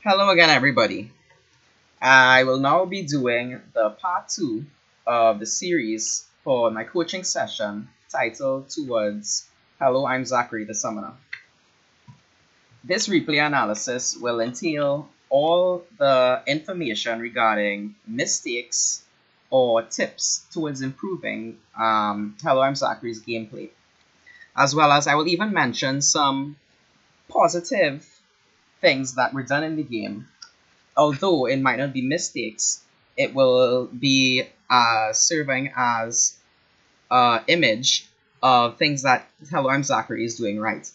Hello again, everybody. I will now be doing the part 2 of the series for my coaching session titled towards Hello, I'm Zachary, the Summoner. This replay analysis will entail all the information regarding mistakes or tips towards improving Hello, I'm Zachary's gameplay, as well as I will even mention some positive things that were done in the game. Although it might not be mistakes, it will be serving as an image of things that Hello, I'm Zachary is doing right.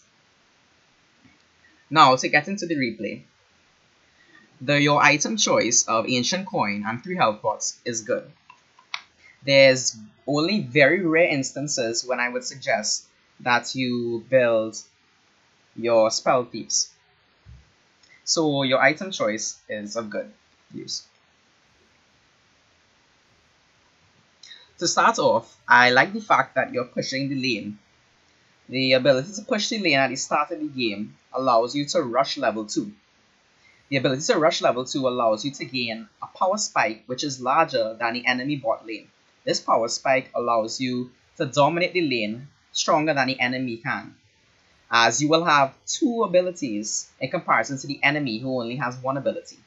Now, to get into the replay, your item choice of Ancient Coin and 3 health pots is good. There's only very rare instances when I would suggest that you build your spell thieves. So your item choice is of good use. To start off, I like the fact that you're pushing the lane. The ability to push the lane at the start of the game allows you to rush level 2. The ability to rush level 2 allows you to gain a power spike which is larger than the enemy bot lane. This power spike allows you to dominate the lane stronger than the enemy can, as you will have 2 abilities in comparison to the enemy who only has 1 ability.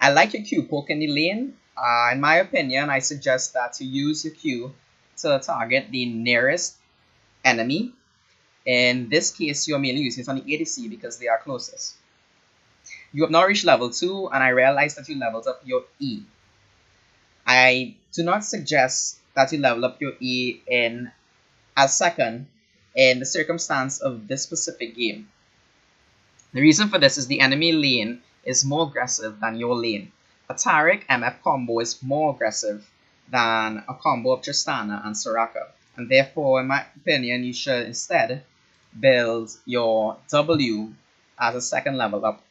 I like your Q poke in the lane. In my opinion, I suggest that you use your Q to target the nearest enemy. In this case, you are mainly using it on the ADC because they are closest. You have now reached level 2, and I realize that you leveled up your E. I do not suggest that you level up your E as second in the circumstance of this specific game. The reason for this is the enemy lane is more aggressive than your lane. A Taric MF combo is more aggressive than a combo of Tristana and Soraka, and therefore, in my opinion, you should instead build your W as a second level up.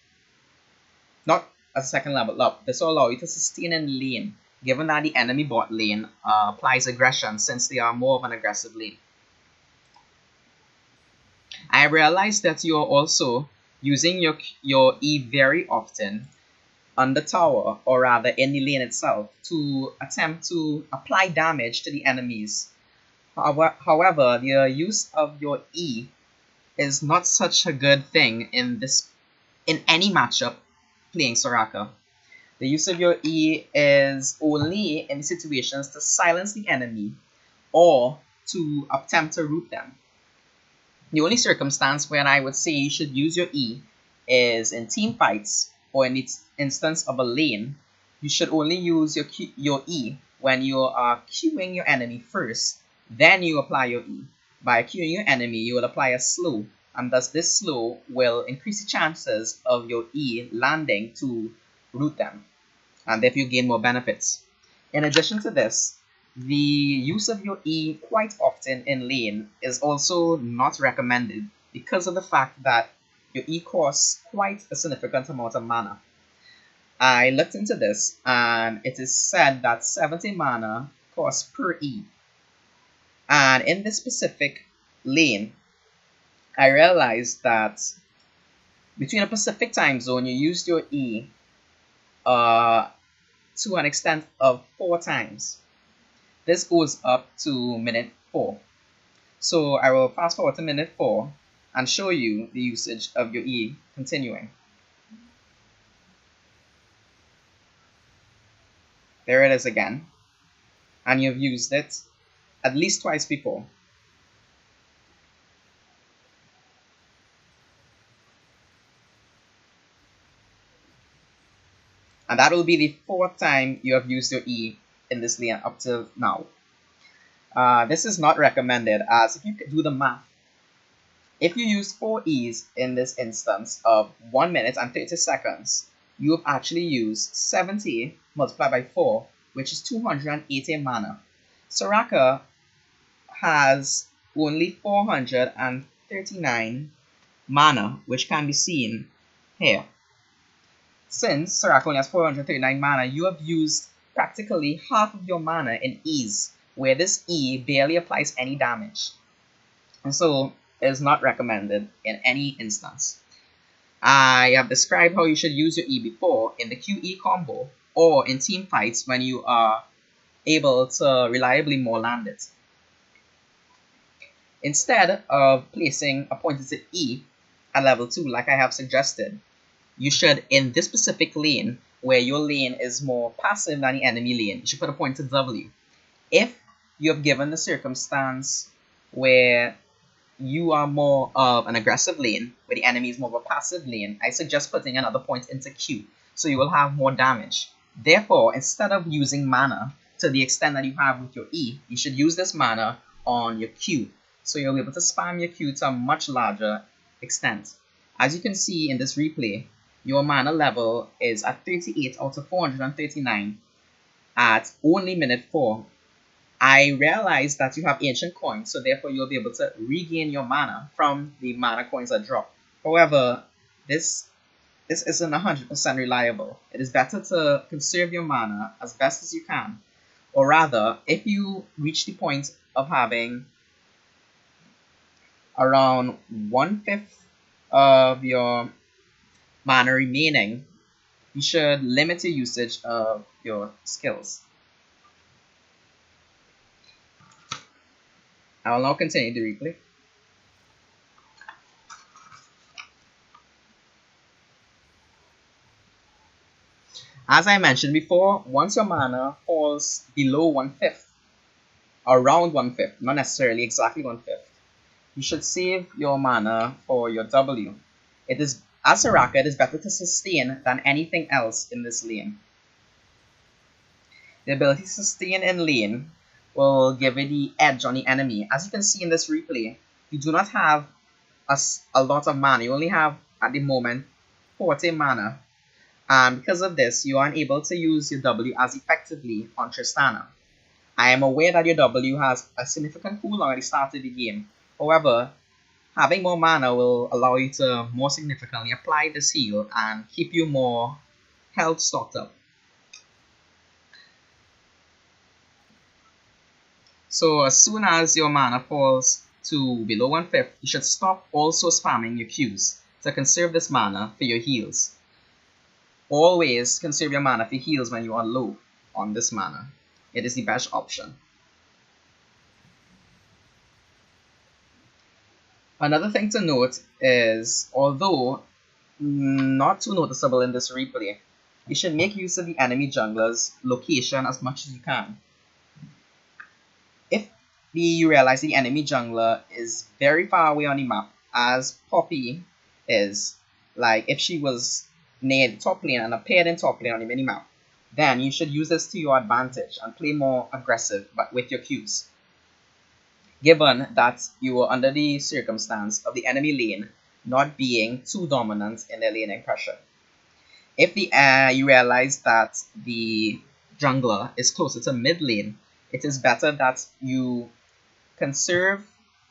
Not as a second level up. This will allow you to sustain in lane, given that the enemy bot lane applies aggression since they are more of an aggressive lane. I realized that you are also using your E very often on the tower, or rather in the lane itself, to attempt to apply damage to the enemies. However, the use of your E is not such a good thing in any matchup playing Soraka. The use of your E is only in situations to silence the enemy or to attempt to root them. The only circumstance where I would say you should use your E is in team fights, or in the instance of a lane. You should only use your E when you are queuing your enemy first, then you apply your E. By queuing your enemy, you will apply a slow, and thus this slow will increase the chances of your E landing to root them, and therefore you gain more benefits. In addition to this, the use of your E quite often in lane is also not recommended because of the fact that your E costs quite a significant amount of mana. I looked into this, and it is said that 70 mana costs per E. And in this specific lane, I realized that between a Pacific time zone, you used your E to an extent of 4 times. This goes up to minute 4. So I will fast forward to minute 4 and show you the usage of your E continuing. There it is again. And you've used it at least twice before. And that will be the 4th time you have used your E in this lane up till now. This is not recommended, as if you could do the math, if you use 4 E's in this instance of 1 minute and 30 seconds, you have actually used 70 multiplied by 4, which is 280 mana. Soraka has only 439 mana, which can be seen here. Since Soraka only has 439 mana, you have used practically half of your mana in E's, where this E barely applies any damage. And so is not recommended in any instance. I have described how you should use your E before in the QE combo or in team fights when you are able to reliably more land it. Instead of placing a pointer to E at level 2 like I have suggested, you should, in this specific lane, where your lane is more passive than the enemy lane, you should put a pointer to W. If you have given the circumstance where you are more of an aggressive lane, where the enemy is more of a passive lane, I suggest putting another point into Q, so you will have more damage. Therefore, instead of using mana to the extent that you have with your E, you should use this mana on your Q, so you'll be able to spam your Q to a much larger extent. As you can see in this replay, your mana level is at 38 out of 439 at only minute 4. I realize that you have ancient coins, so therefore you'll be able to regain your mana from the mana coins that drop. However, this isn't 100% reliable. It is better to conserve your mana as best as you can. Or rather, if you reach the point of having around 1/5 of your mana remaining, you should limit your usage of your skills. I will now continue the replay. As I mentioned before, once your mana falls below 1/5, around 1/5, not necessarily exactly 1/5, you should save your mana for your W. It is, as Soraka, it is better to sustain than anything else in this lane. The ability to sustain in lane will give you the edge on the enemy. As you can see in this replay, you do not have a lot of mana. You only have, at the moment, 40 mana. And because of this, you are unable to use your W as effectively on Tristana. I am aware that your W has a significant cooldown at the start of the game. However, having more mana will allow you to more significantly apply this heal and keep you more health stocked up. So as soon as your mana falls to below 1/5, you should stop also spamming your Qs to conserve this mana for your heals. Always conserve your mana for heals when you are low on this mana. It is the best option. Another thing to note is, although not too noticeable in this replay, you should make use of the enemy jungler's location as much as you can. If you realize the enemy jungler is very far away on the map, as Poppy is, like if she was near the top lane and appeared in top lane on the minimap, then you should use this to your advantage and play more aggressive but with your Qs. Given that you are under the circumstance of the enemy lane not being too dominant in their laning pressure. If you realize that the jungler is closer to mid lane, it is better that you conserve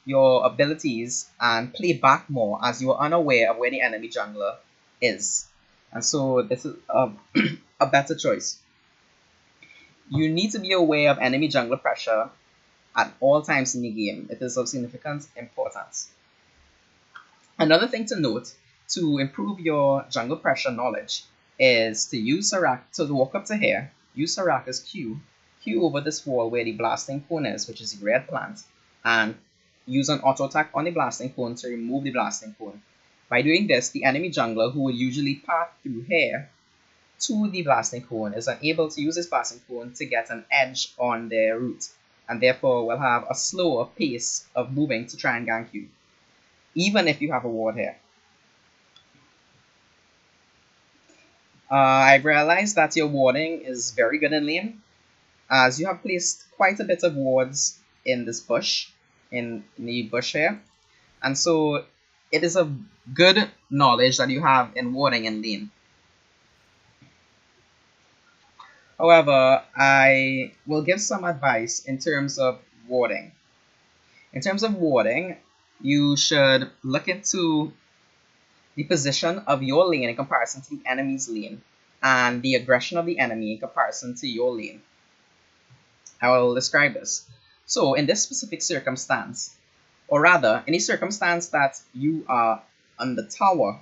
your abilities and play back more, as you are unaware of where the enemy jungler is. And so this is a better choice. You need to be aware of enemy jungler pressure at all times in the game. It is of significant importance. Another thing to note to improve your jungle pressure knowledge is to use Soraka, to walk up to here, use Soraka's Q over this wall where the blasting cone is, which is the red plant, and use an auto attack on the blasting cone to remove the blasting cone. By doing this, the enemy jungler, who would usually path through here to the blasting cone, is unable to use this blasting cone to get an edge on their route, and therefore will have a slower pace of moving to try and gank you, even if you have a ward here. I've realized that your warding is very good in lane, as you have placed quite a bit of wards in this bush, in the bush here, and so it is a good knowledge that you have in warding in lane. However, I will give some advice in terms of warding. In terms of warding, you should look into the position of your lane in comparison to the enemy's lane, and the aggression of the enemy in comparison to your lane. I will describe this. So in this specific circumstance, Or rather, in a circumstance that you are on the tower,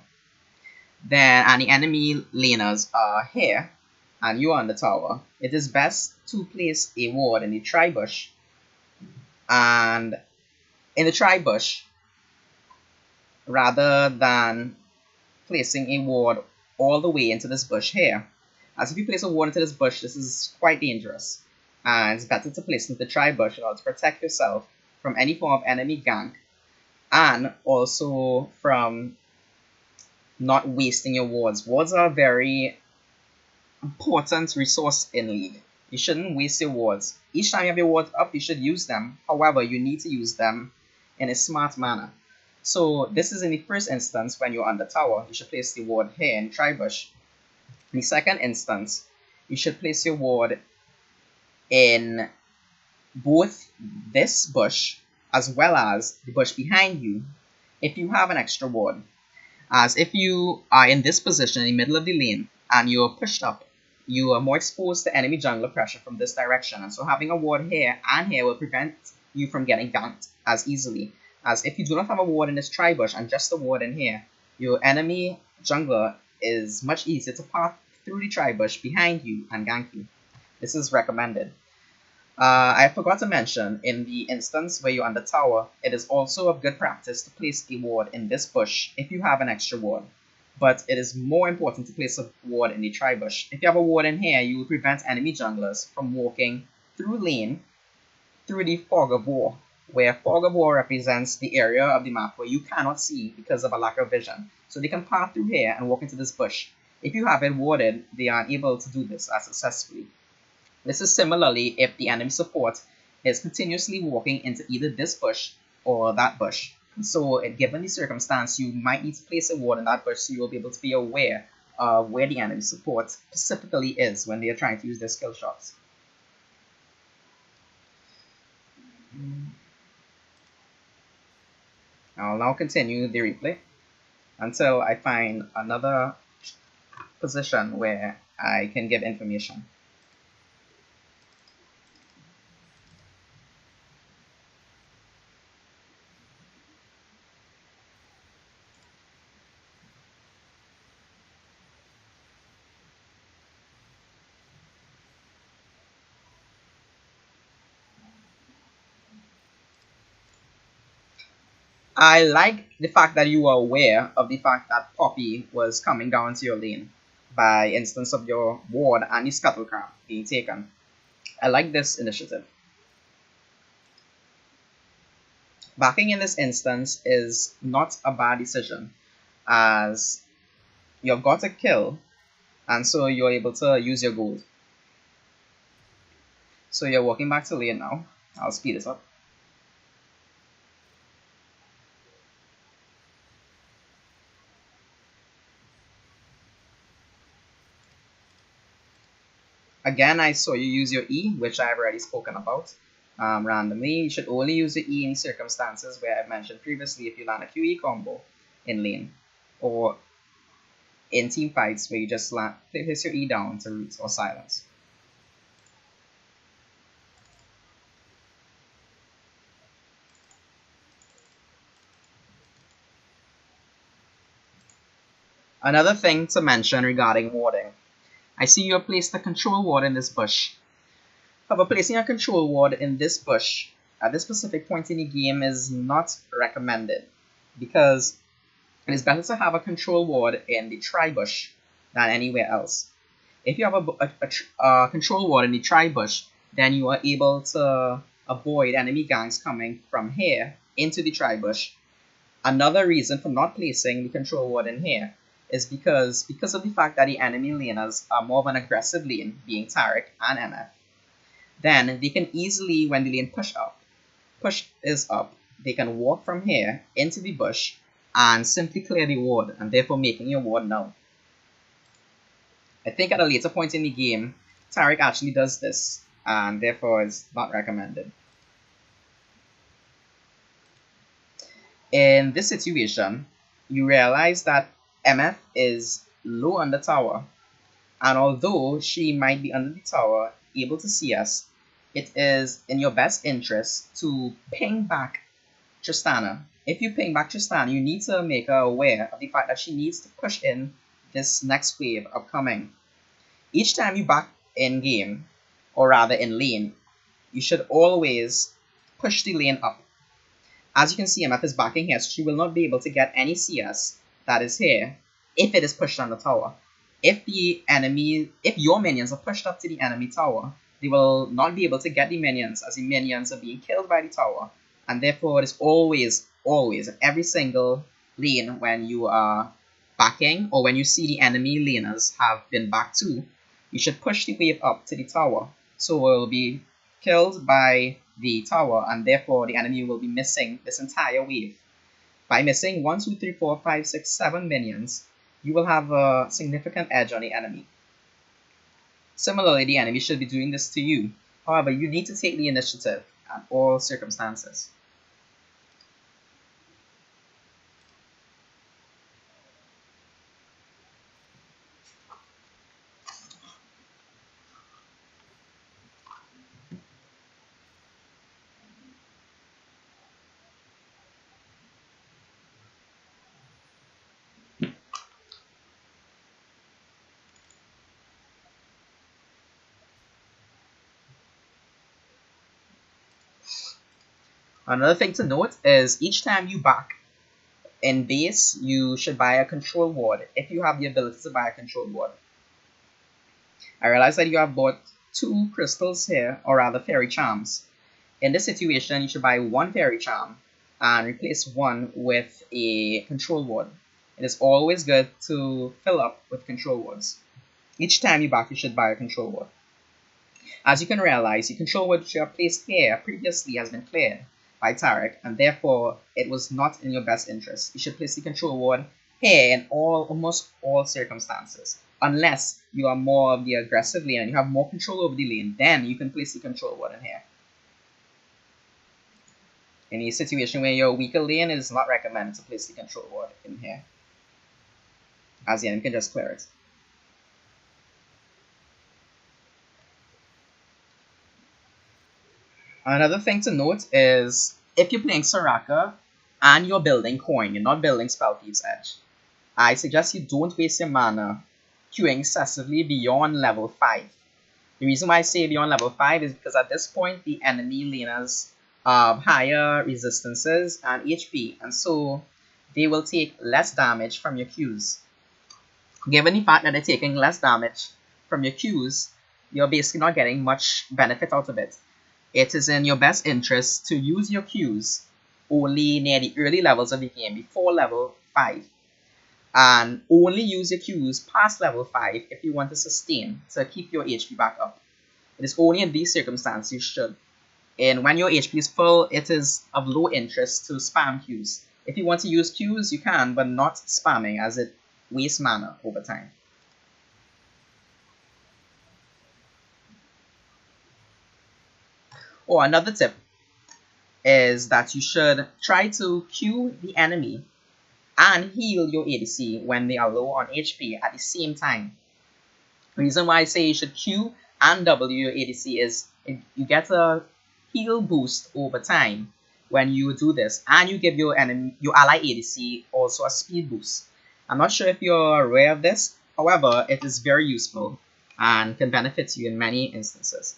then and the enemy laners are here, and you are on the tower, it is best to place a ward in the tri-bush. And in the tri-bush, rather than placing a ward all the way into this bush here. As if you place a ward into this bush, this is quite dangerous. And it's better to place it into the tri-bush in order to protect yourself from any form of enemy gank, and also from not wasting your wards. Wards are a very important resource in League. You shouldn't waste your wards. Each time you have your wards up, you should use them. However, you need to use them in a smart manner. So this is in the first instance when you're on the tower. You should place the ward here in tri-bush. In the second instance, you should place your ward in both this bush as well as the bush behind you if you have an extra ward. As if you are in this position in the middle of the lane and you're pushed up, you are more exposed to enemy jungler pressure from this direction, and so having a ward here and here will prevent you from getting ganked as easily. As if you do not have a ward in this tri-bush and just a ward in here, your enemy jungler is much easier to path through the tri-bush behind you and gank you. This is recommended. I forgot to mention, in the instance where you're on the tower, it is also of good practice to place a ward in this bush if you have an extra ward. But it is more important to place a ward in the tri-bush. If you have a ward in here, you will prevent enemy junglers from walking through lane through the Fog of War, where Fog of War represents the area of the map where you cannot see because of a lack of vision. So they can pass through here and walk into this bush. If you have it warded, they are able to do this as successfully. This is similarly if the enemy support is continuously walking into either this bush or that bush. So given the circumstance, you might need to place a ward in that bush so you will be able to be aware of where the enemy support specifically is when they are trying to use their skill shots. I'll now continue the replay until I find another position where I can give information. I like the fact that you are aware of the fact that Poppy was coming down to your lane by instance of your ward and the scuttlecraft being taken. I like this initiative. Backing in this instance is not a bad decision, as you've got a kill and so you're able to use your gold. So you're walking back to lane now. I'll speed this up. Again, I saw you use your E, which I've already spoken about randomly. You should only use the E in circumstances where I've mentioned previously, if you land a QE combo in lane, or in team fights where you just place your E down to root or silence. Another thing to mention regarding warding. I see you have placed a control ward in this bush. However, placing a control ward in this bush at this specific point in the game is not recommended, because it is better to have a control ward in the tri-bush than anywhere else. If you have a control ward in the tri-bush, then you are able to avoid enemy ganks coming from here into the tri-bush. Another reason for not placing the control ward in here is because of the fact that the enemy laners are more of an aggressive lane, being Taric and MF, then they can easily, when the lane push is up, they can walk from here into the bush and simply clear the ward, and therefore making your ward null. I think at a later point in the game, Taric actually does this, and therefore is not recommended. In this situation, you realize that MF is low on the tower, and although she might be under the tower able to see us, it is in your best interest to ping back Tristana. If you ping back Tristana, you need to make her aware of the fact that she needs to push in this next wave upcoming. Each time you back in game, or rather in lane, you should always push the lane up. As you can see, MF is backing here, so she will not be able to get any CS that is here if it is pushed on the tower. If your minions are pushed up to the enemy tower, they will not be able to get the minions, as the minions are being killed by the tower. And therefore, it is always, in every single lane when you are backing, or when you see the enemy laners have been backed to, you should push the wave up to the tower. So it will be killed by the tower, and therefore the enemy will be missing this entire wave. By missing 1, 2, 3, 4, 5, 6, 7 minions, you will have a significant edge on the enemy. Similarly, the enemy should be doing this to you. However, you need to take the initiative at all circumstances. Another thing to note is each time you back in base, you should buy a control ward if you have the ability to buy a control ward. I realize that you have bought 2 crystals here, or rather fairy charms. In this situation, you should buy 1 fairy charm and replace 1 with a control ward. It is always good to fill up with control wards. Each time you back, you should buy a control ward. As you can realize, the control ward which you have placed here previously has been cleared by Tarek, and therefore it was not in your best interest. You should place the control ward here in almost all circumstances. Unless you are more of the aggressive lane and you have more control over the lane, then you can place the control ward in here. In a situation where you're weaker lane, it is not recommended to place the control ward in here, as the enemy can just clear it. Another thing to note is if you're playing Soraka and you're building coin, you're not building Spellthieves Edge, I suggest you don't waste your mana queuing excessively beyond level 5. The reason why I say beyond level 5 is because at this point the enemy laners have higher resistances and HP, and so they will take less damage from your Qs. Given the fact that they're taking less damage from your Qs, you're basically not getting much benefit out of it. It is in your best interest to use your Qs only near the early levels of the game, before level 5. And only use your Qs past level 5 if you want to sustain, to keep your HP back up. It is only in these circumstances you should. And when your HP is full, it is of low interest to spam Qs. If you want to use Qs, you can, but not spamming, as it wastes mana over time. Or another tip is that you should try to Q the enemy and heal your ADC when they are low on HP at the same time. The reason why I say you should Q and W your ADC is you get a heal boost over time when you do this, and you give your ally ADC also a speed boost. I'm not sure if you're aware of this, however, it is very useful and can benefit you in many instances.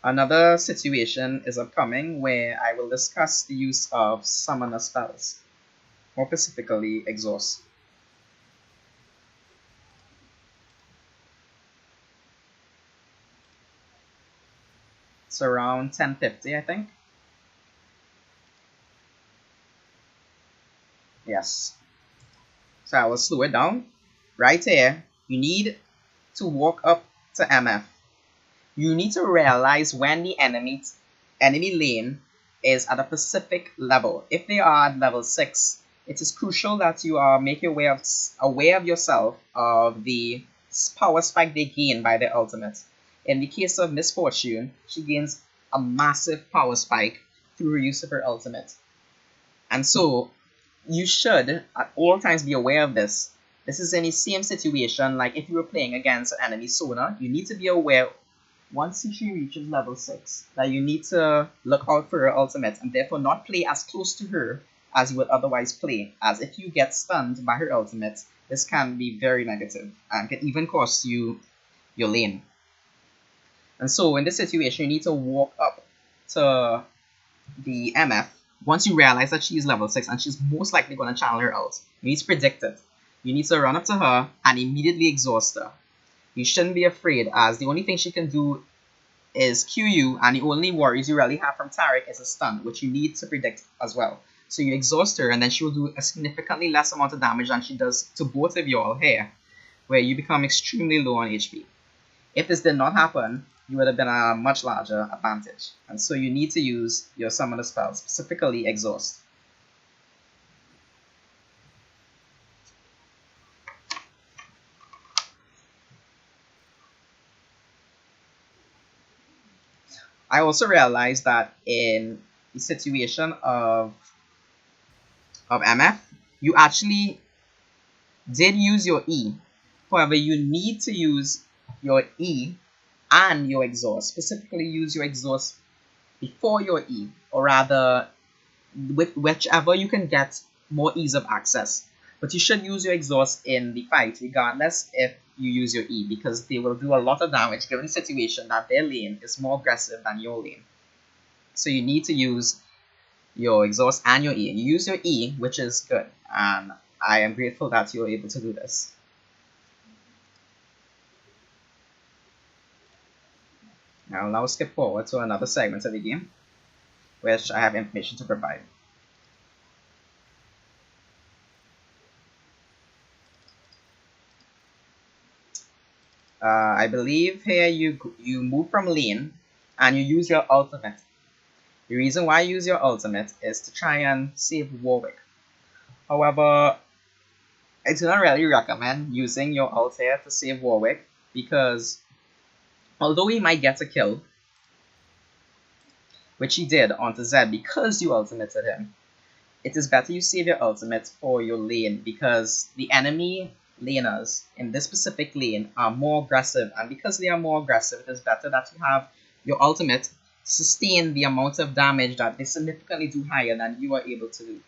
Another situation is upcoming where I will discuss the use of summoner spells, more specifically exhaust. It's around 1050, I think. Yes. So I will slow it down. Right here, you need to walk up to MF. You need to realize when the enemy lane is at a specific level. If they are at level 6, it is crucial that you make your way aware of yourself of the power spike they gain by their ultimate. In the case of Misfortune, she gains a massive power spike through her use of her ultimate. And so you should at all times be aware of this. This is in the same situation like if you were playing against an enemy Sona, you need to be aware once she reaches level 6 that you need to look out for her ultimate and therefore not play as close to her as you would otherwise play, as if you get stunned by her ultimate, this can be very negative and can even cost you your lane. And so in this situation, you need to walk up to the MF once you realize that she's level 6 and she's most likely going to channel her ult. You need to predict it. You need to run up to her and immediately exhaust her. You shouldn't be afraid, as the only thing she can do is Q you, and the only worries you really have from Taric is a stun, which you need to predict as well. So you exhaust her, and then she will do a significantly less amount of damage than she does to both of y'all here, where you become extremely low on HP. If this did not happen, you would have been a much larger advantage. And so you need to use your summoner spell, specifically exhaust. I also realized that in the situation of MF, you actually did use your E. However, you need to use your E and your exhaust. Specifically, use your exhaust before your E, or rather, with whichever you can get more ease of access. But you should use your exhaust in the fight, regardless if you use your E, because they will do a lot of damage given the situation that their lane is more aggressive than your lane. So you need to use your exhaust and your E. You use your E, which is good, and I am grateful that you're able to do this. I'll now skip forward to another segment of the game, which I have information to provide. I believe here you move from lane and you use your ultimate. The reason why you use your ultimate is to try and save Warwick. However, I do not really recommend using your ult here to save Warwick, because although he might get a kill, which he did onto Zed because you ultimated him, it is better you save your ultimate for your lane, because the enemy laners in this specific lane are more aggressive, and because they are more aggressive, it is better that you have your ultimate sustain the amount of damage that they significantly do higher than you are able to do.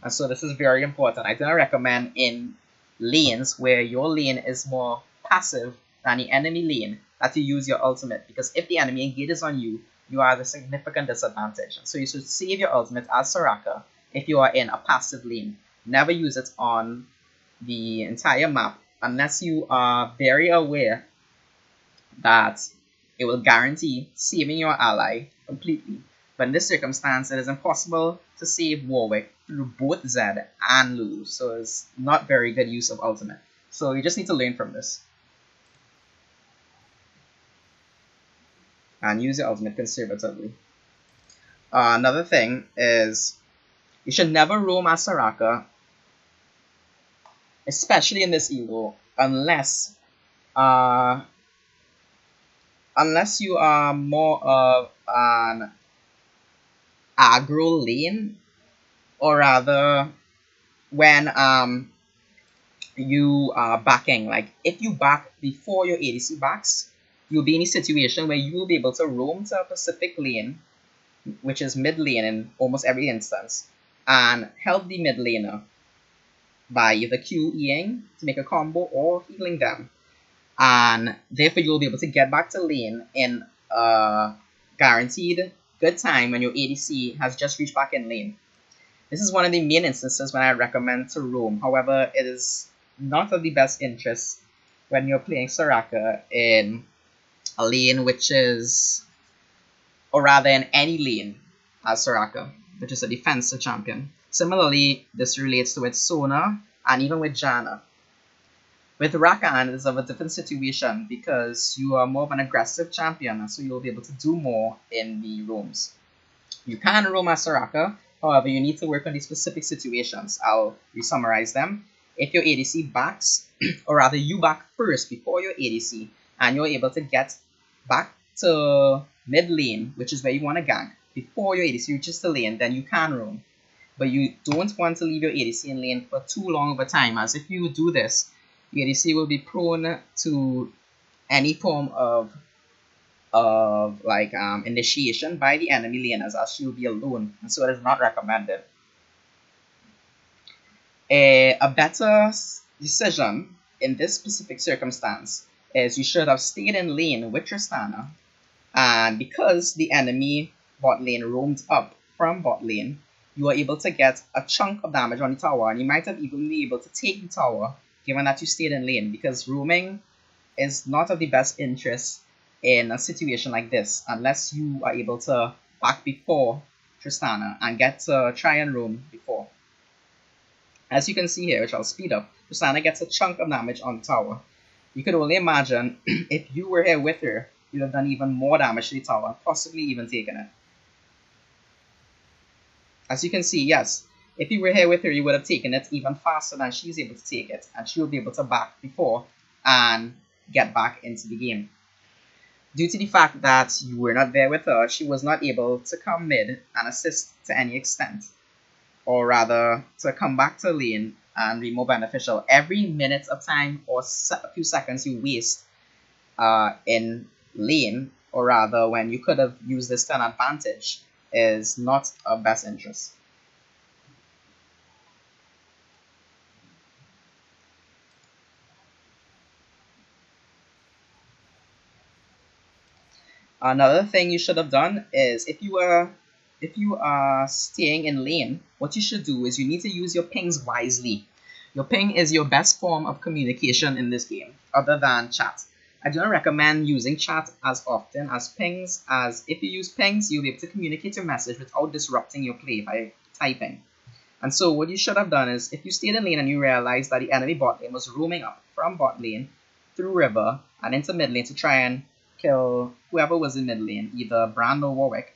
And so this is very important. I do not recommend in lanes where your lane is more passive than the enemy lane that you use your ultimate, because if the enemy engages on you, you are at a significant disadvantage. So you should save your ultimate as Soraka if you are in a passive lane. Never use it on the entire map unless you are very aware that it will guarantee saving your ally completely. But in this circumstance, it is impossible to save Warwick through both Zed and Lulu, so it's not very good use of ultimate. So you just need to learn from this. And use your ultimate conservatively. Another thing is, you should never roam as Soraka, especially in this elo, unless you are more of an aggro lane, or rather when you are backing. Like if you back before your ADC backs, you'll be in a situation where you will be able to roam to a specific lane, which is mid lane in almost every instance, and help the mid laner by either QEing to make a combo or healing them. And therefore you'll be able to get back to lane in a guaranteed good time when your ADC has just reached back in lane. This is one of the main instances when I recommend to roam. However, it is not of the best interest when you're playing Soraka in a lane which is, or rather in any lane as Soraka, which is a defensive champion. Similarly, this relates to with Sona and even with Janna. With Rakan, it is of a different situation because you are more of an aggressive champion, and so you'll be able to do more in the roams. You can roam as Soraka, however, you need to work on these specific situations. I'll re-summarize them. If your ADC backs, or rather you back first before your ADC, and you're able to get back to mid lane, which is where you want to gank, before your ADC reaches the lane, then you can roam. but you don't want to leave your ADC in lane for too long of a time, as if you do this, your ADC will be prone to any form of initiation by the enemy laners, as she will be alone, and so it is not recommended. A better decision in this specific circumstance is you should have stayed in lane with Tristana, and because the enemy bot lane roamed up from bot lane, you are able to get a chunk of damage on the tower, and you might have even been able to take the tower given that you stayed in lane, because roaming is not of the best interest in a situation like this unless you are able to back before Tristana and get to try and roam before. As you can see here, which I'll speed up, Tristana gets a chunk of damage on the tower. You could only imagine if you were here with her, you'd have done even more damage to the tower, possibly even taken it. As you can see, yes, if you were here with her, you would have taken it even faster than she's able to take it, and she will be able to back before and get back into the game. Due to the fact that you were not there with her, she was not able to come mid and assist to any extent, or rather to come back to lane and be more beneficial. Every minute of time or a few seconds you waste in lane, or rather when you could have used this to an advantage, is not of best interest. Another thing you should have done is if you are staying in lane, what you should do is you need to use your pings wisely. Your ping is your best form of communication in this game, other than chat. I do not recommend using chat as often as pings, as if you use pings, you'll be able to communicate your message without disrupting your play by typing. And so what you should have done is, if you stayed in lane and you realized that the enemy bot lane was roaming up from bot lane through river and into mid lane to try and kill whoever was in mid lane, either Brand or Warwick,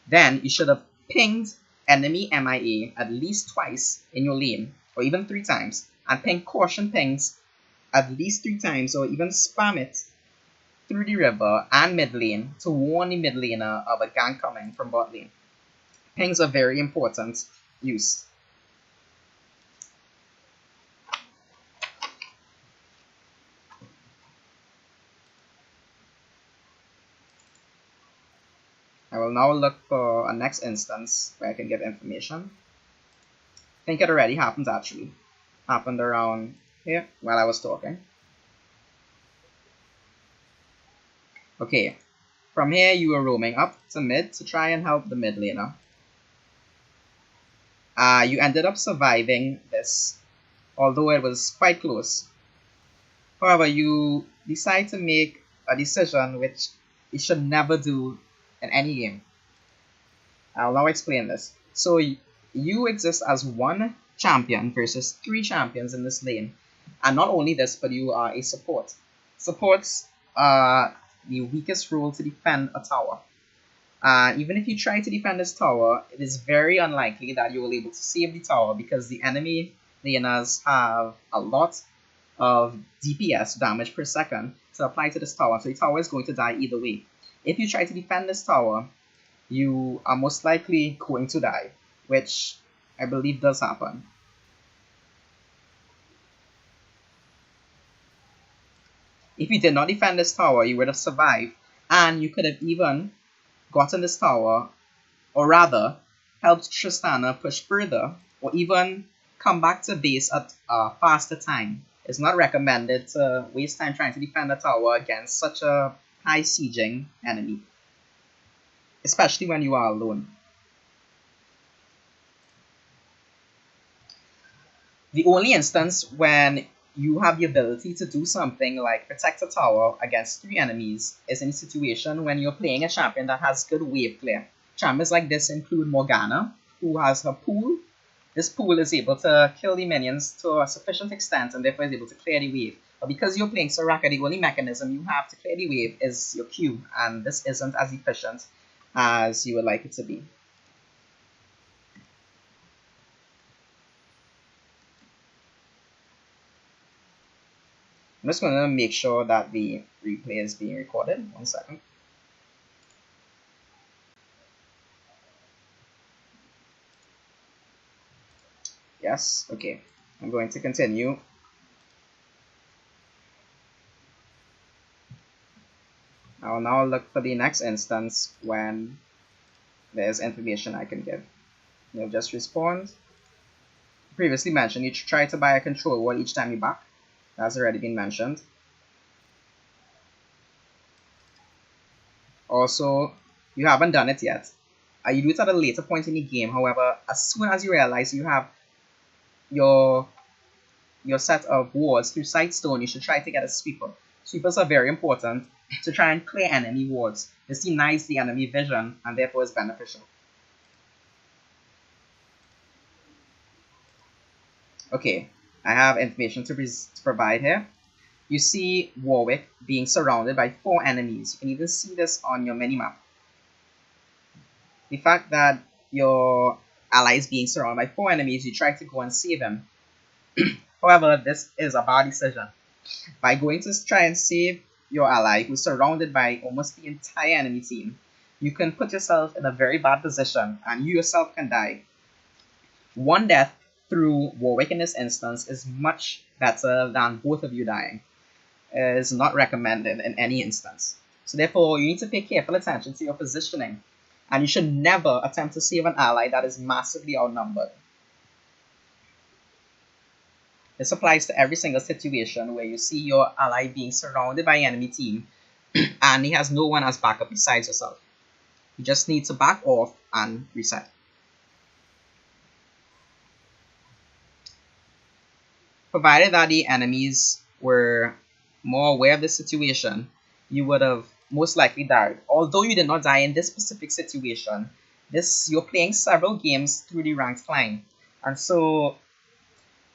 then you should have pinged enemy MIA at least twice in your lane, or even 3 times, and ping caution pings at least 3 times, or even spam it through the river and mid lane to warn the mid laner of a gank coming from bot lane. Pings are very important use. I will now look for a next instance where I can get information. I think it already happened actually. Happened around here while I was talking. Okay, from here you were roaming up to mid to try and help the mid laner. You ended up surviving this, although it was quite close. However, you decide to make a decision which you should never do in any game. I'll now explain this. So you exist as one champion versus 3 champions in this lane. And not only this, but you are a support. Supports are the weakest role to defend a tower. Even if you try to defend this tower, it is very unlikely that you will be able to save the tower, because the enemy laners have a lot of DPS, damage per second, to apply to this tower. So the tower is going to die either way. If you try to defend this tower, you are most likely going to die, which I believe does happen. If you did not defend this tower, you would have survived, and you could have even gotten this tower, or rather, helped Tristana push further, or even come back to base at a faster time. It's not recommended to waste time trying to defend a tower against such a high sieging enemy, especially when you are alone. The only instance when you have the ability to do something like protect a tower against 3 enemies is in a situation when you're playing a champion that has good wave clear. Champions like this include Morgana, who has her pool. This pool is able to kill the minions to a sufficient extent and therefore is able to clear the wave. But because you're playing Soraka, the only mechanism you have to clear the wave is your Q, and this isn't as efficient as you would like it to be. I'm just going to make sure that the replay is being recorded. 1 second. Yes, okay. I'm going to continue. I will now look for the next instance when there's information I can give. You'll just respond. Previously mentioned, you should try to buy a control wall each time you back. That's already been mentioned. Also, you haven't done it yet. You do it at a later point in the game. However, as soon as you realize you have your set of wards through Sightstone, you should try to get a sweeper. Sweepers are very important to try and clear enemy wards. This denies the enemy vision and therefore is beneficial. Okay, I have information to provide here. You see Warwick being surrounded by 4 enemies. You can even see this on your minimap. The fact that your ally is being surrounded by 4 enemies, you try to go and save him. However, this is a bad decision. By going to try and save your ally who's surrounded by almost the entire enemy team, you can put yourself in a very bad position and you yourself can die. One death through Warwick in this instance is much better than both of you dying. It is not recommended in any instance. So therefore, you need to pay careful attention to your positioning, and you should never attempt to save an ally that is massively outnumbered. This applies to every single situation where you see your ally being surrounded by an enemy team and he has no one as backup besides yourself. You just need to back off and reset. Provided that the enemies were more aware of the situation, you would have most likely died. Although you did not die in this specific situation, you're playing several games through the ranked climb. And so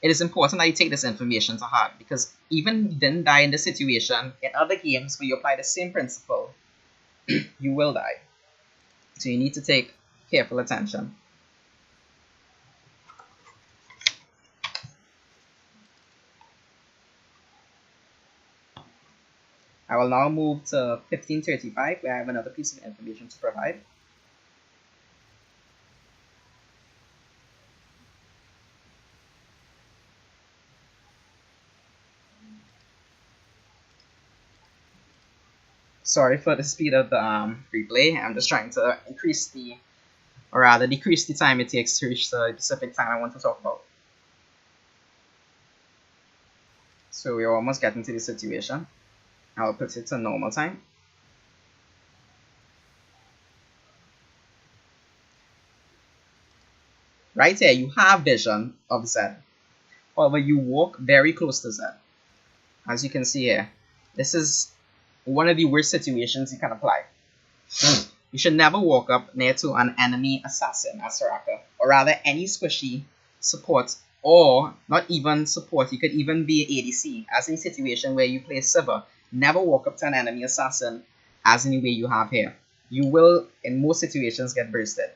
it is important that you take this information to heart, because even if you didn't die in this situation, in other games where you apply the same principle, you will die. So you need to take careful attention. I will now move to 1535, where I have another piece of information to provide. Sorry for the speed of the replay. I'm just trying to decrease the time it takes to reach the specific time I want to talk about. So we're almost getting to the situation. I'll put it to normal time. Right here, you have vision of Z. However, you walk very close to Z. As you can see here, this is one of the worst situations you can apply. You should never walk up near to an enemy assassin as Soraka, or rather any squishy support, or not even support. You could even be ADC, as in a situation where you play Sivir. Never walk up to an enemy assassin as in the way you have here. You will, in most situations, get bursted.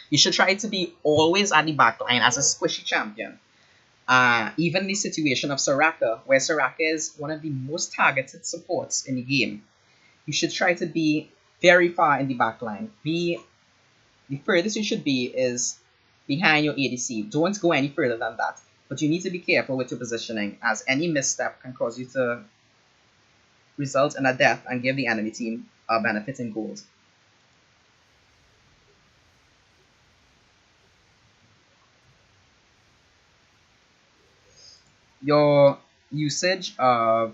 You should try to be always at the backline as a squishy champion. Even the situation of Soraka, where Soraka is one of the most targeted supports in the game, you should try to be very far in the backline. The furthest you should be is behind your ADC. Don't go any further than that. But you need to be careful with your positioning, as any misstep can cause you to result in a death and give the enemy team a benefit in gold. Your usage of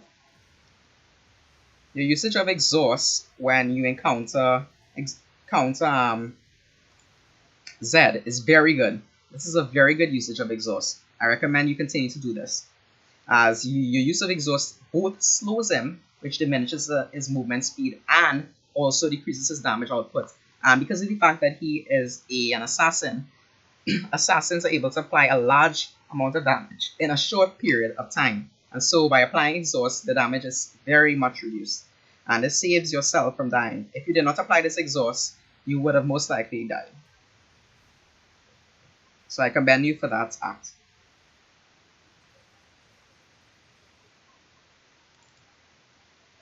exhaust when you encounter Z is very good. This is a very good usage of exhaust. I recommend you continue to do this, as your use of exhaust both slows him, which diminishes his movement speed, and also decreases his damage output. And because of the fact that he is an assassin, assassins are able to apply a large amount of damage in a short period of time. And so by applying exhaust, the damage is very much reduced. And this saves yourself from dying. If you did not apply this exhaust, you would have most likely died. So I commend you for that act.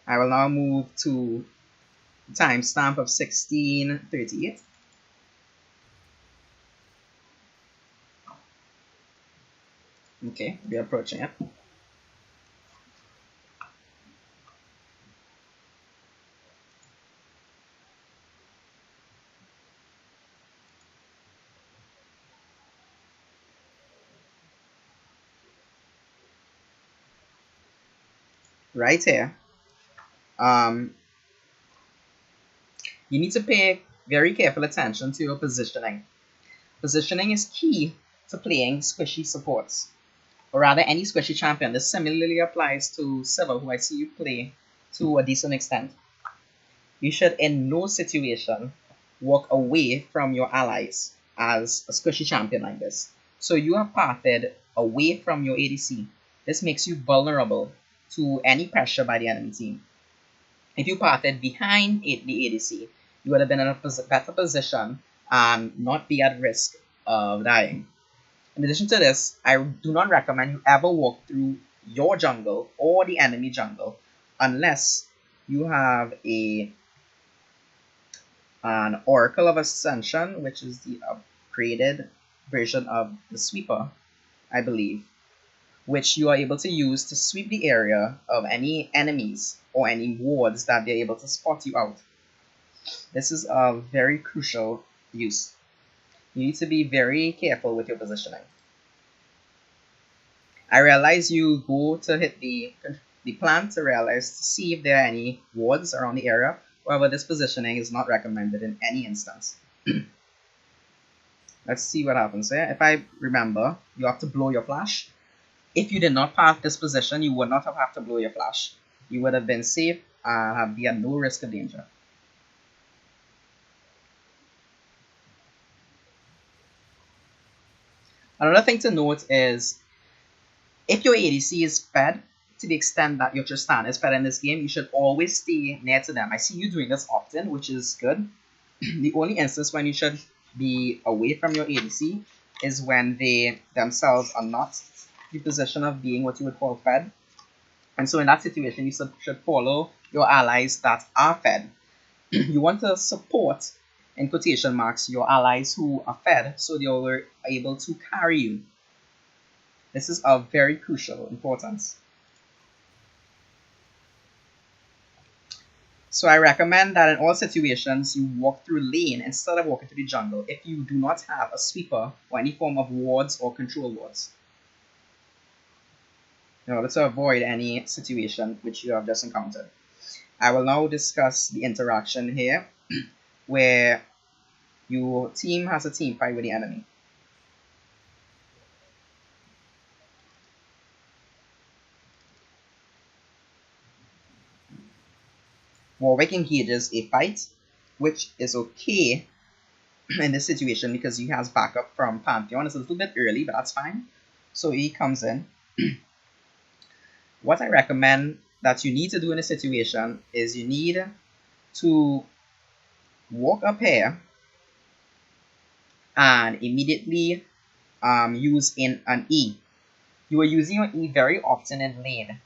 I will now move to the timestamp of 1638. Okay, we're approaching it. Right here. Um, you need to pay very careful attention to your positioning. Positioning is key to playing squishy supports, or rather any squishy champion. This similarly applies to Silver, who I see you play to a decent extent. You should in no situation walk away from your allies as a squishy champion like this. So you are pathed away from your ADC. This makes you vulnerable to any pressure by the enemy team. If you pathed behind the ADC, you would have been in a better position and not be at risk of dying. In addition to this, I do not recommend you ever walk through your jungle or the enemy jungle unless you have an Oracle of Ascension, which is the upgraded version of the Sweeper, I believe, which you are able to use to sweep the area of any enemies or any wards that they're able to spot you out. This is a very crucial use. You need to be very careful with your positioning. I realize you go to hit the plant to realize to see if there are any wards around the area. However, this positioning is not recommended in any instance. Let's see what happens here. If I remember, you have to blow your flash. If you did not pass this position, you would not have had to blow your flash. You would have been safe and have be at no risk of danger. Another thing to note is if your ADC is fed to the extent that your Tristan is fed in this game, you should always stay near to them. I see you doing this often, which is good. The only instance when you should be away from your ADC is when they themselves are not the position of being what you would call fed. And so in that situation, you should follow your allies that are fed. You want to support, in quotation marks, your allies who are fed so they are able to carry you. This is of very crucial importance. So I recommend that in all situations you walk through lane instead of walking through the jungle if you do not have a sweeper or any form of wards or control wards, in order to avoid any situation which you have just encountered. I will now discuss the interaction here where your team has a team fight with the enemy. Warwick engages a fight, which is okay in this situation because he has backup from Pantheon. It's a little bit early, but that's fine. So he comes in. What I recommend that you need to do in a situation is you need to walk up here and immediately use in an E. You are using your E very often in lane,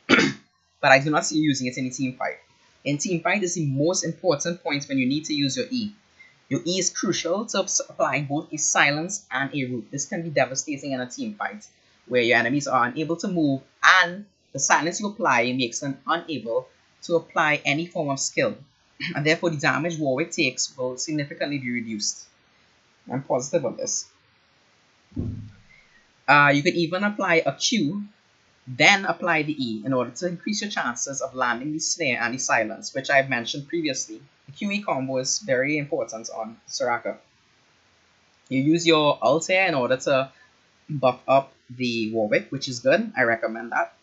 but I do not see you using it in a team fight. In team fight is the most important point when you need to use your E. Your E is crucial to applying both a silence and a root. This can be devastating in a team fight where your enemies are unable to move and the silence you apply makes them unable to apply any form of skill. And therefore the damage Warwick takes will significantly be reduced. I'm positive of this. You can even apply a Q, then apply the E in order to increase your chances of landing the snare and the silence, which I've mentioned previously. The QE combo is very important on Soraka. You use your ult here in order to buff up the Warwick, which is good. I recommend that.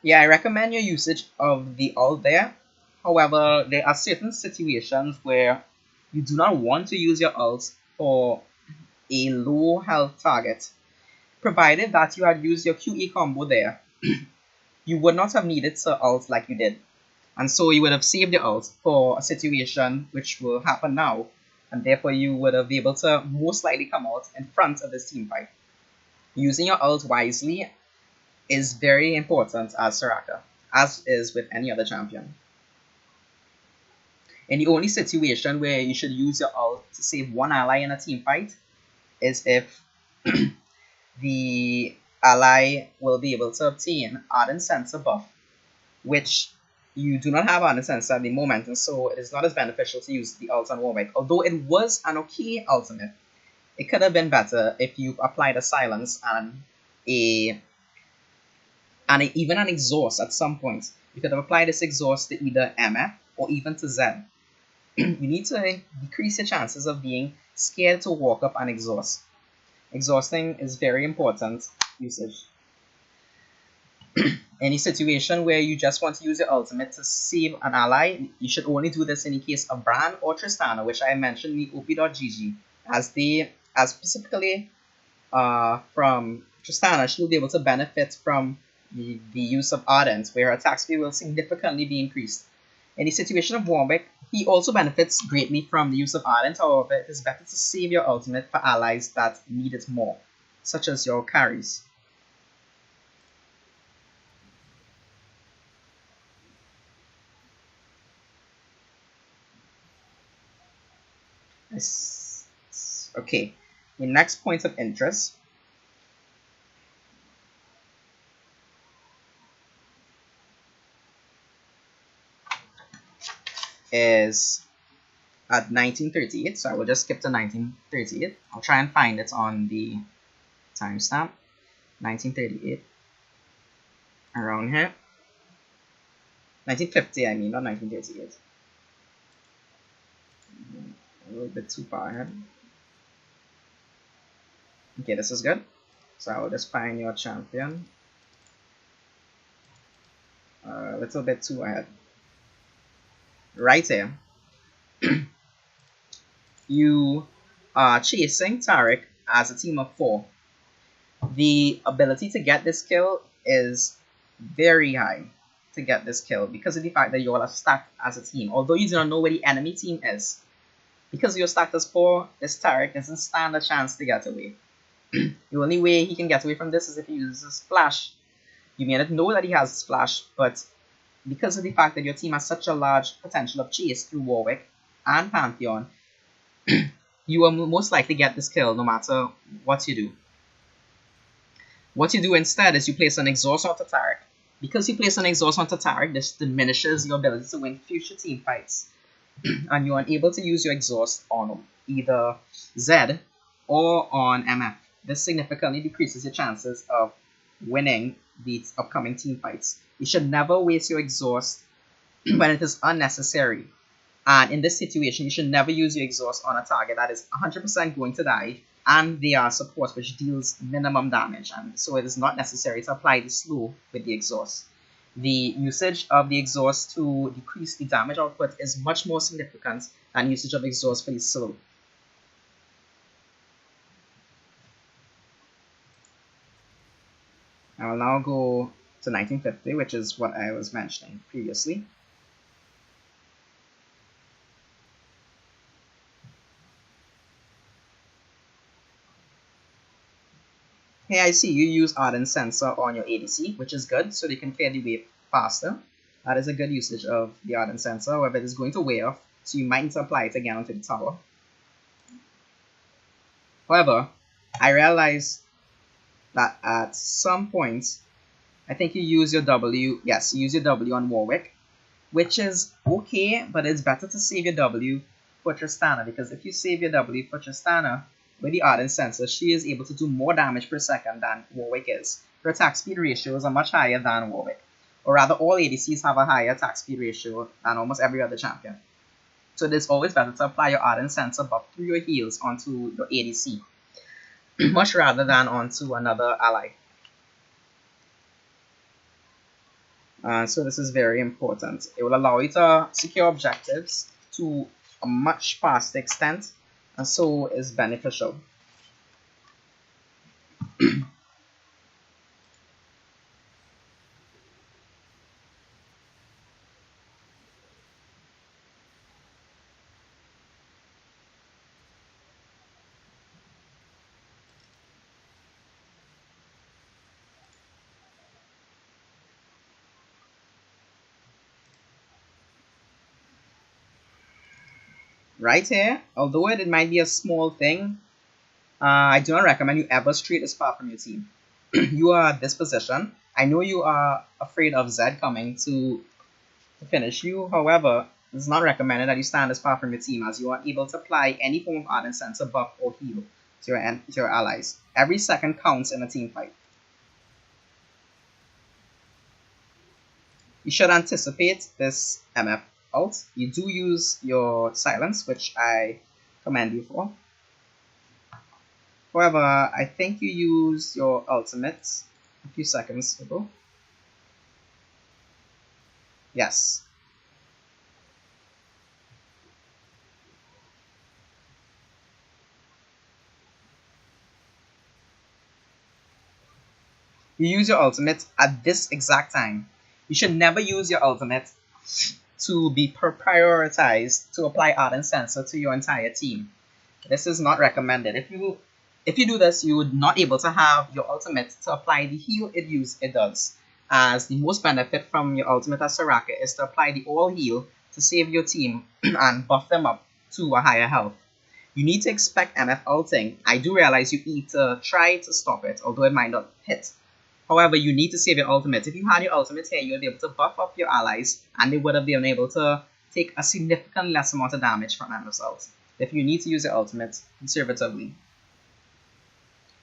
Yeah, I recommend your usage of the ult there. However, there are certain situations where you do not want to use your ult for a low health target. Provided that you had used your QE combo there, you would not have needed to ult like you did. And so you would have saved your ult for a situation which will happen now. And therefore you would have been able to most likely come out in front of this team fight. Using your ult wisely is very important as Soraka, as is with any other champion. And the only situation where you should use your ult to save one ally in a team fight is if the ally will be able to obtain Ardent Sensor buff, which you do not have Ardent Sensor at the moment, and so it is not as beneficial to use the ult on Warwick. Although it was an okay ultimate, it could have been better if you applied a silence and even an exhaust at some point. You could have applied this exhaust to either MF or even to Z. You need to decrease your chances of being scared to walk up and exhaust. Exhausting is very important usage. Any situation where you just want to use your ultimate to save an ally, you should only do this in the case of Bran or Tristana, which I mentioned in the op.gg, as specifically from Tristana, she will be able to benefit from the use of Ardent, where her attack speed will significantly be increased. In the situation of Warwick, he also benefits greatly from the use of Ardent. However, it is better to save your ultimate for allies that need it more, such as your carries. Okay, the next point of interest is at 1938, so I will just skip to 1938. I'll try and find it on the timestamp. 1938, around here. 1950, I mean, not 1938. A little bit too far ahead. Okay, this is good. So I will just find your champion. A little bit too ahead. Right here. You are chasing Taric as a team of 4. The ability to get this kill is very high to get this kill because of the fact that you all are stacked as a team. Although you do not know where the enemy team is, because you're stacked as 4, this Taric doesn't stand a chance to get away. The only way he can get away from this is if he uses Flash. You may not know that he has Flash, but because of the fact that your team has such a large potential of chase through Warwick and Pantheon, you will most likely get this kill no matter what you do. What you do instead is you place an exhaust onto Taric. Because you place an exhaust onto Taric, this diminishes your ability to win future team fights. And you are unable to use your exhaust on either Z or on MF. This significantly decreases your chances of winning these upcoming team fights. You should never waste your exhaust when it is unnecessary. And in this situation, you should never use your exhaust on a target that is 100% going to die, and they are support which deals minimum damage, and so it is not necessary to apply the slow with the exhaust. The usage of the exhaust to decrease the damage output is much more significant than usage of exhaust for the slow. I will now go to 1950, which is what I was mentioning previously. Here I see you use Ardent Sensor on your ADC, which is good, so they can clear the wave faster. That is a good usage of the Ardent Sensor, however it is going to wear off, so you might need to apply it again onto the tower. However, I realized that at some point, I think you use your W, yes, you use your W on Warwick, which is okay, but it's better to save your W for Tristana, because if you save your W for Tristana, with the Ardent Sensor, she is able to do more damage per second than Warwick is. Her attack speed ratios are much higher than Warwick. Or rather, all ADCs have a higher attack speed ratio than almost every other champion. So it is always better to apply your Ardent Sensor buff through your heals onto your ADC, much rather than onto another ally. So this is very important. It will allow you to secure objectives to a much faster extent, and so is beneficial. Right here, although it might be a small thing, I do not recommend you ever stray this far from your team. You are at this position. I know you are afraid of Zed coming to finish you. However, it's not recommended that you stand as far from your team as you are able to apply any form of ardent sensor buff or heal to your allies. Every second counts in a team fight. You should anticipate this MF ult. You do use your silence, which I commend you for. However, I think you used your ultimate a few seconds ago. Yes. You use your ultimate at this exact time. You should never use your ultimate to be prioritized to apply ardent sensor to your entire team. This is not recommended. If you do this, you would not able to have your ultimate to apply the heal it does. As the most benefit from your ultimate as Soraka is to apply the all heal to save your team and buff them up to a higher health. You need to expect MF ulting. I do realize you need to try to stop it, although it might not hit. However, you need to save your ultimate. If you had your ultimate here, you would be able to buff up your allies, and they would have been able to take a significant less amount of damage from MF's ult. If you need to use your ultimate conservatively.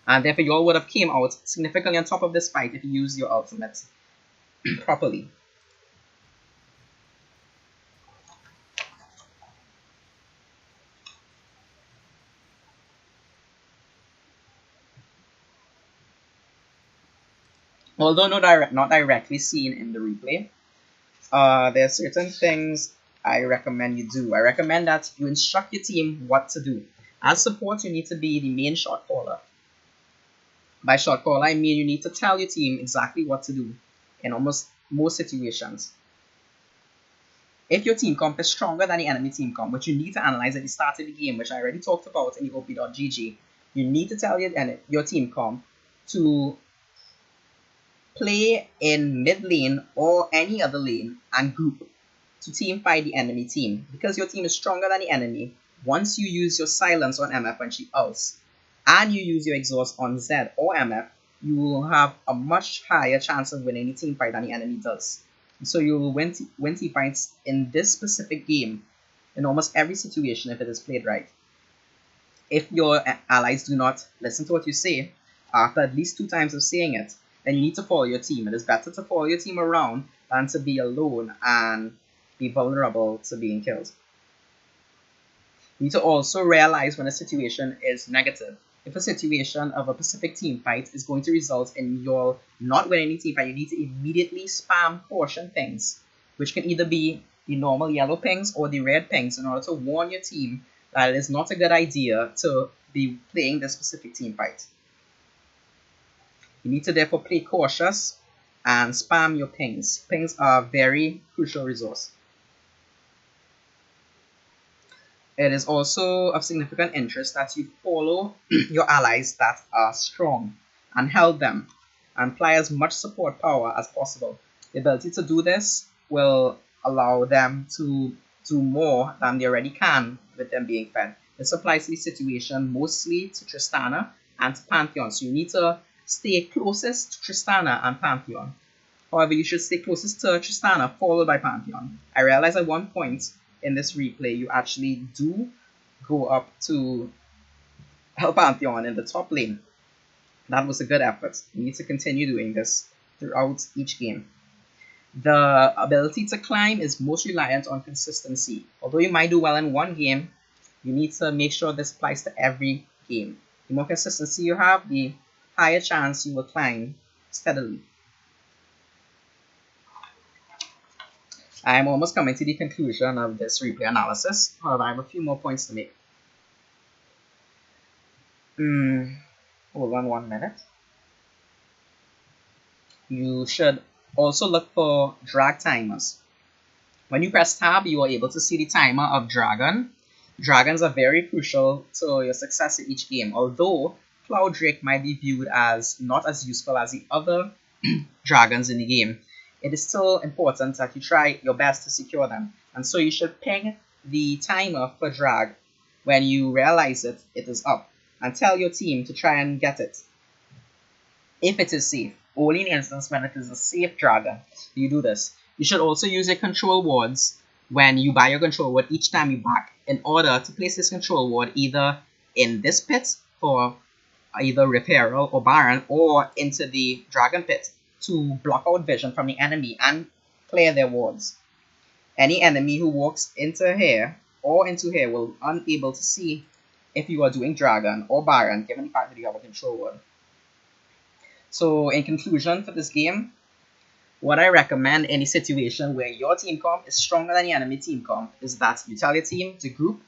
And therefore, you all would have came out significantly on top of this fight if you use your ultimate properly. Although not directly seen in the replay, there are certain things I recommend you do. I recommend that you instruct your team what to do. As support, you need to be the main shot caller. By shot caller, I mean you need to tell your team exactly what to do in almost most situations. If your team comp is stronger than the enemy team comp, which you need to analyze at the start of the game, which I already talked about in the op.gg, you need to tell your team comp to play in mid lane or any other lane and group to team fight the enemy team. Because your team is stronger than the enemy, once you use your silence on MF when she ults, and you use your exhaust on Z or MF, you will have a much higher chance of winning the team fight than the enemy does. So you will win team fights in this specific game in almost every situation if it is played right. If your allies do not listen to what you say, after at least 2 times of saying it, then you need to follow your team. It is better to follow your team around than to be alone and be vulnerable to being killed. You need to also realize when a situation is negative. If a situation of a specific team fight is going to result in your not winning the team fight, you need to immediately spam caution pings, which can either be the normal yellow pings or the red pings, in order to warn your team that it is not a good idea to be playing this specific team fight. You need to therefore play cautious and spam your pings. Pings are a very crucial resource. It is also of significant interest that you follow your allies that are strong and help them and apply as much support power as possible. The ability to do this will allow them to do more than they already can with them being fed. This applies to the situation mostly to Tristana and to Pantheon. So you need to stay closest to Tristana and Pantheon. However, you should stay closest to Tristana followed by Pantheon. I realize at one point in this replay you actually do go up to help Pantheon in the top lane. That was a good effort. You need to continue doing this throughout each game. The ability to climb is most reliant on consistency. Although you might do well in one game, you need to make sure this applies to every game. The more consistency you have, the higher chance you will climb steadily. I'm almost coming to the conclusion of this replay analysis. However, I have a few more points to make. Hold on 1 minute. You should also look for drag timers. When you press tab, you are able to see the timer of Dragon. Dragons are very crucial to your success in each game, although Cloud Drake might be viewed as not as useful as the other dragons in the game. It is still important that you try your best to secure them, and so you should ping the timer for drag when you realize it is up, and tell your team to try and get it. If it is safe, only in instance when it is a safe dragon, you do this. You should also use your control wards when you buy your control ward each time you back, in order to place this control ward either in this pit for either Repairer or Baron, or into the dragon pit to block out vision from the enemy and clear their wards. Any enemy who walks into here or into here will be unable to see if you are doing dragon or Baron, given the fact that you have a control ward. So in conclusion for this game, what I recommend in a situation where your team comp is stronger than the enemy team comp is that you tell your team to group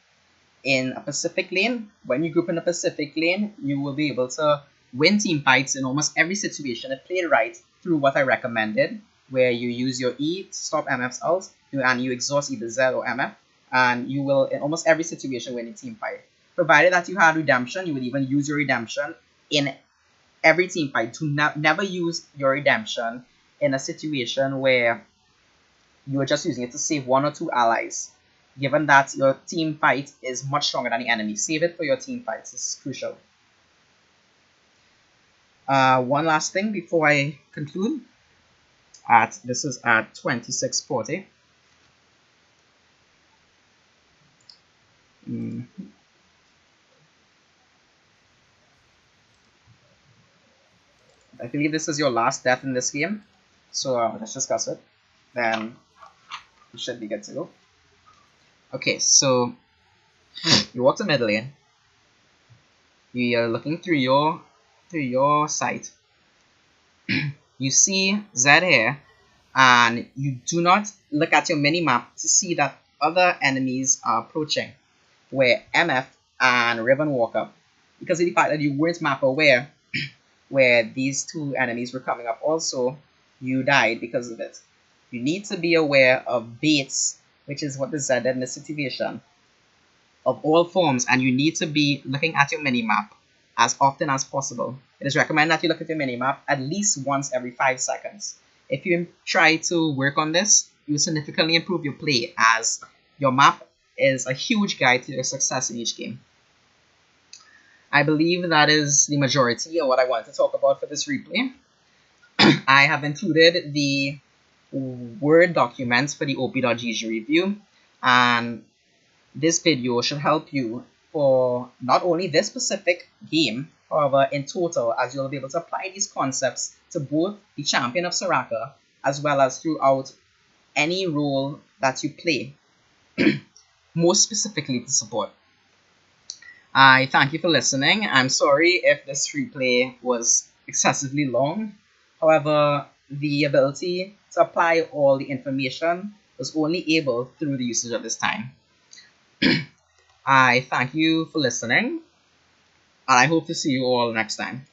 in a Pacific lane. When you group in a Pacific lane, you will be able to win team fights in almost every situation if played right through what I recommended, where you use your E to stop MF's ult, and you exhaust either Z or MF, and you will in almost every situation win a team fight. Provided that you had redemption, you would even use your redemption in every team fight. To never use your redemption in a situation where you are just using it to save one or two allies, given that your team fight is much stronger than the enemy. Save it for your team fights. This is crucial. One last thing before I conclude. This is at 2640. I believe this is your last death in this game, so let's discuss it. Then you should be good to go. Okay, so you walk to mid lane. You are looking through your sight. You see Z here, and you do not look at your mini map to see that other enemies are approaching, where MF and Riven walk up, because of the fact that you weren't map aware where these two enemies were coming up. Also, you died because of it. You need to be aware of baits, which is what is said in this situation, of all forms, and you need to be looking at your minimap as often as possible. It is recommended that you look at your minimap at least once every 5 seconds. If you try to work on this, you will significantly improve your play, as your map is a huge guide to your success in each game. I believe that is the majority of what I wanted to talk about for this replay. I have included the Word documents for the op.gg review, and this video should help you for not only this specific game, however in total, as you'll be able to apply these concepts to both the champion of Soraka as well as throughout any role that you play, most specifically to support. I thank you for listening. I'm sorry if this replay was excessively long. However, the ability to apply all the information was only able through the usage of this time. I thank you for listening, and I hope to see you all next time.